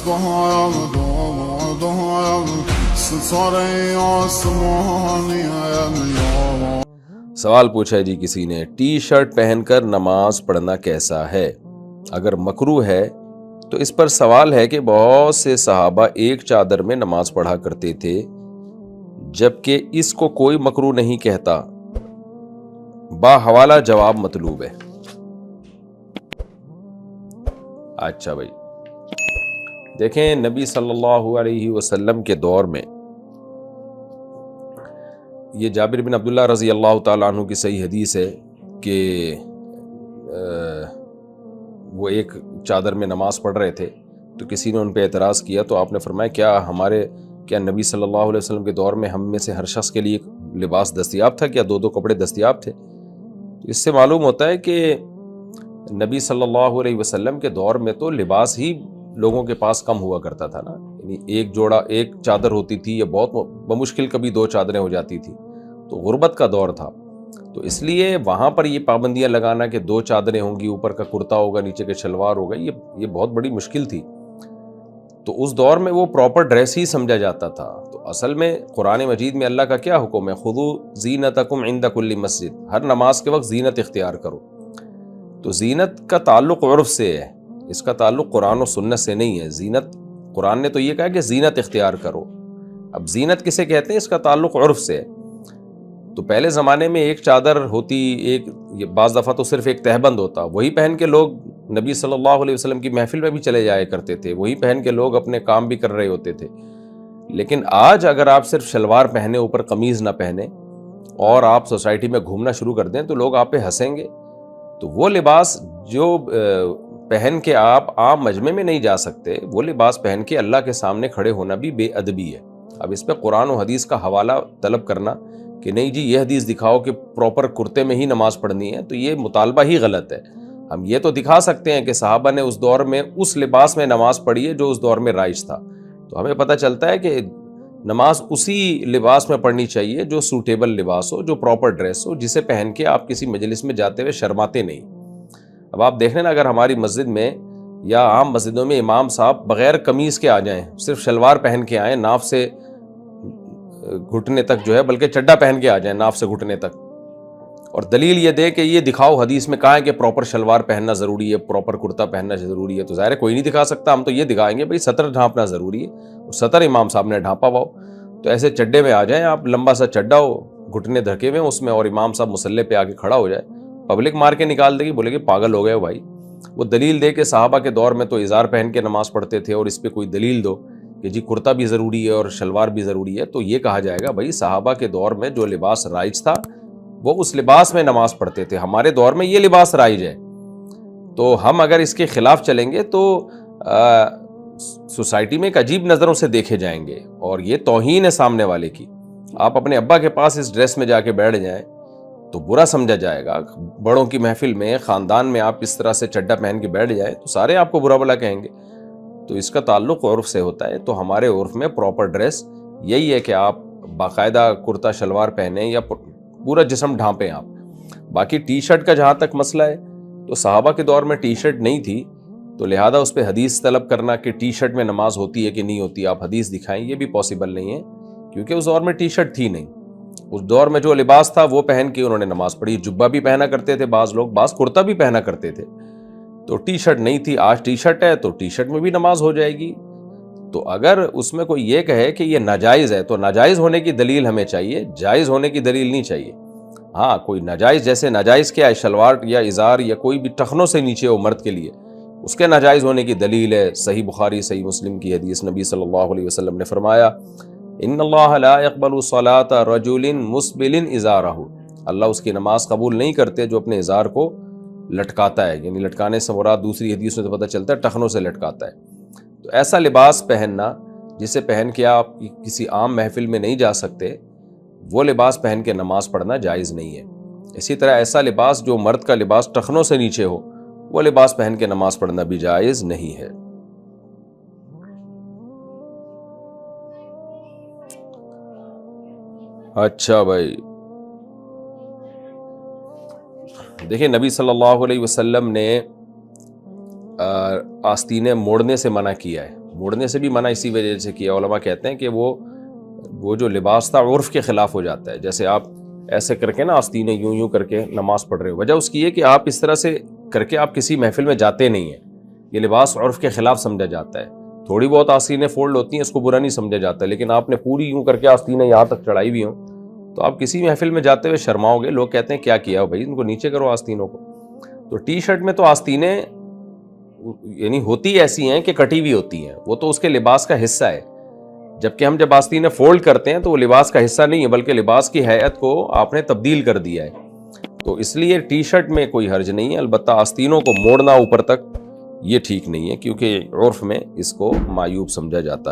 دهایم دهایم ستاره آسمانیم یا سوال پوچھا جی کسی نے، ٹی شرٹ پہن کر نماز پڑھنا کیسا ہے؟ اگر مکروہ ہے تو اس پر سوال ہے کہ بہت سے صحابہ ایک چادر میں نماز پڑھا کرتے تھے، جبکہ اس کو کوئی مکروہ نہیں کہتا۔ باحوالہ جواب مطلوب ہے۔ اچھا بھائی، دیکھیں نبی صلی اللہ علیہ وسلم کے دور میں یہ جابر بن عبداللہ رضی اللہ تعالیٰ عنہ کی صحیح حدیث ہے کہ وہ ایک چادر میں نماز پڑھ رہے تھے تو کسی نے ان پہ اعتراض کیا تو آپ نے فرمایا کیا نبی صلی اللہ علیہ وسلم کے دور میں ہم میں سے ہر شخص کے لیے لباس دستیاب تھا؟ کیا دو دو کپڑے دستیاب تھے؟ اس سے معلوم ہوتا ہے کہ نبی صلی اللہ علیہ وسلم کے دور میں تو لباس ہی لوگوں کے پاس کم ہوا کرتا تھا نا، یعنی ایک چادر ہوتی تھی یا بہت بمشکل کبھی دو چادریں ہو جاتی تھی، تو غربت کا دور تھا، تو اس لیے وہاں پر یہ پابندیاں لگانا کہ دو چادریں ہوں گی، اوپر کا کرتا ہوگا نیچے کے شلوار ہوگا، یہ بہت بڑی مشکل تھی۔ تو اس دور میں وہ پراپر ڈریس ہی سمجھا جاتا تھا۔ تو اصل میں قرآن مجید میں اللہ کا کیا حکم ہے؟ خذوا زینتکم عند کل مسجد، ہر نماز کے وقت زینت اختیار کرو۔ تو زینت کا تعلق عرف سے ہے، اس کا تعلق قرآن و سنت سے نہیں ہے۔ زینت، قرآن نے تو یہ کہا کہ زینت اختیار کرو، اب زینت کسے کہتے ہیں؟ اس کا تعلق عرف سے ہے۔ تو پہلے زمانے میں ایک چادر ہوتی، بعض دفعہ تو صرف ایک تہبند ہوتا، وہی پہن کے لوگ نبی صلی اللہ علیہ وسلم کی محفل میں بھی چلے جایا کرتے تھے، وہی پہن کے لوگ اپنے کام بھی کر رہے ہوتے تھے۔ لیکن آج اگر آپ صرف شلوار پہنے، اوپر قمیض نہ پہنے اور آپ سوسائٹی میں گھومنا شروع کر دیں تو لوگ آپ پہ ہنسیں گے۔ تو وہ لباس جو پہن کے آپ عام مجمع میں نہیں جا سکتے، وہ لباس پہن کے اللہ کے سامنے کھڑے ہونا بھی بے ادبی ہے۔ اب اس پہ قرآن و حدیث کا حوالہ طلب کرنا کہ نہیں جی یہ حدیث دکھاؤ کہ پراپر کرتے میں ہی نماز پڑھنی ہے، تو یہ مطالبہ ہی غلط ہے۔ ہم یہ تو دکھا سکتے ہیں کہ صحابہ نے اس دور میں اس لباس میں نماز پڑھی ہے جو اس دور میں رائج تھا، تو ہمیں پتہ چلتا ہے کہ نماز اسی لباس میں پڑھنی چاہیے جو سوٹیبل لباس ہو، جو پراپر ڈریس ہو، جسے پہن کے آپ کسی مجلس میں جاتے ہوئے شرماتے نہیں۔ اب آپ دیکھ لیں نا، اگر ہماری مسجد میں یا عام مسجدوں میں امام صاحب بغیر قمیض کے آ جائیں، صرف شلوار پہن کے آئیں، ناف سے گھٹنے تک جو ہے، بلکہ چڈا پہن کے آ جائیں ناف سے گھٹنے تک، اور دلیل یہ دے کہ یہ دکھاؤ حدیث میں کہا ہے کہ پراپر شلوار پہننا ضروری ہے، پراپر کرتا پہننا ضروری ہے، تو ظاہر ہے کوئی نہیں دکھا سکتا، ہم تو یہ دکھائیں گے بھئی سطر ڈھانپنا ضروری ہے، اور سطر امام صاحب نے ڈھانپا ہوا ہو، تو ایسے چڈے میں آ جائیں آپ، لمبا سا چڈا ہو، گھٹنے دھکے ہوئے اس میں، اور امام صاحب مصلی پہ آ کے کھڑا ہو جائے، پبلک مار کے نکال دے گی، بولے کہ پاگل ہو گئے ہو بھائی۔ وہ دلیل دے کہ صحابہ کے دور میں تو ازار پہن کے نماز پڑھتے تھے، اور اس پہ کوئی دلیل دو کہ جی کرتا بھی ضروری ہے اور شلوار بھی ضروری ہے، تو یہ کہا جائے گا بھائی صحابہ کے دور میں جو لباس رائج تھا وہ اس لباس میں نماز پڑھتے تھے، ہمارے دور میں یہ لباس رائج ہے، تو ہم اگر اس کے خلاف چلیں گے تو سوسائٹی میں ایک عجیب نظروں سے دیکھے جائیں گے، اور یہ توہین ہے سامنے والے کی۔ آپ اپنے ابا کے پاس اس ڈریس میں جا کے بیٹھ جائیں تو برا سمجھا جائے گا، بڑوں کی محفل میں، خاندان میں آپ اس طرح سے چڈا پہن کے بیٹھ جائیں تو سارے آپ کو برا بھلا کہیں گے۔ تو اس کا تعلق عرف سے ہوتا ہے، تو ہمارے عرف میں پراپر ڈریس یہی ہے کہ آپ باقاعدہ کرتا شلوار پہنیں یا پورا جسم ڈھانپیں آپ۔ باقی ٹی شرٹ کا جہاں تک مسئلہ ہے تو صحابہ کے دور میں ٹی شرٹ نہیں تھی، تو لہذا اس پہ حدیث طلب کرنا کہ ٹی شرٹ میں نماز ہوتی ہے کہ نہیں ہوتی، آپ حدیث دکھائیں، یہ بھی پاسبل نہیں ہے، کیونکہ اس دور میں ٹی شرٹ تھی نہیں۔ اس دور میں جو لباس تھا وہ پہن کے انہوں نے نماز پڑھی، جبہ بھی پہنا کرتے تھے بعض لوگ، بعض کرتا بھی پہنا کرتے تھے، تو ٹی شرٹ نہیں تھی۔ آج ٹی شرٹ ہے تو ٹی شرٹ میں بھی نماز ہو جائے گی۔ تو اگر اس میں کوئی یہ کہے کہ یہ ناجائز ہے تو ناجائز ہونے کی دلیل ہمیں چاہیے، جائز ہونے کی دلیل نہیں چاہیے۔ ہاں کوئی ناجائز، جیسے ناجائز کیا ہے، شلوار یا ازار یا کوئی بھی ٹخنوں سے نیچے ہو مرد کے لیے، اس کے ناجائز ہونے کی دلیل ہے صحیح بخاری صحیح مسلم کی حدیث، نبی صلی اللہ علیہ وسلم نے فرمایا ان اللہ لا يقبل صلاۃ رجل مسبل ازارہ، اللہ اس کی نماز قبول نہیں کرتے جو اپنے ازار کو لٹکاتا ہے، یعنی لٹکانے سے مراد دوسری حدیث میں تو پتہ چلتا ہے ٹخنوں سے لٹکاتا ہے۔ تو ایسا لباس پہننا جسے پہن کے آپ کسی عام محفل میں نہیں جا سکتے، وہ لباس پہن کے نماز پڑھنا جائز نہیں ہے۔ اسی طرح ایسا لباس جو مرد کا لباس ٹخنوں سے نیچے ہو، وہ لباس پہن کے نماز پڑھنا بھی جائز نہیں ہے۔ اچھا بھائی، دیکھیں نبی صلی اللہ علیہ وسلم نے آستینیں موڑنے سے منع کیا ہے، موڑنے سے بھی منع اسی وجہ سے کیا. علماء کہتے ہیں کہ وہ جو لباس تھا عرف کے خلاف ہو جاتا ہے. جیسے آپ ایسے کر کے نا آستینیں یوں کر کے نماز پڑھ رہے ہو, وجہ اس کی ہے کہ آپ اس طرح سے کر کے آپ کسی محفل میں جاتے نہیں ہیں. یہ لباس عرف کے خلاف سمجھا جاتا ہے. تھوڑی بہت آستینیں فولڈ ہوتی ہیں, اس کو برا نہیں سمجھا جاتا, لیکن آپ نے پوری یوں کر کے آستینیں یہاں تک چڑھائی ہوئی ہوں تو آپ کسی محفل میں جاتے ہوئے شرماؤ گے. لوگ کہتے ہیں کیا کیا ہو بھائی, ان کو نیچے کرو آستینوں کو. تو ٹی شرٹ میں تو آستینیں یعنی ہوتی ایسی ہیں کہ کٹی ہوئی ہوتی ہیں, وہ تو اس کے لباس کا حصہ ہے. جبکہ ہم جب آستینیں فولڈ کرتے ہیں تو وہ لباس کا حصہ نہیں ہے, بلکہ لباس کی ہیئت کو آپ نے تبدیل کر دیا ہے. تو اس لیے ٹی شرٹ میں کوئی حرج نہیں ہے, البتہ آستینوں کو موڑنا اوپر تک یہ ٹھیک نہیں ہے, کیونکہ عرف میں اس کو معیوب سمجھا جاتا ہے.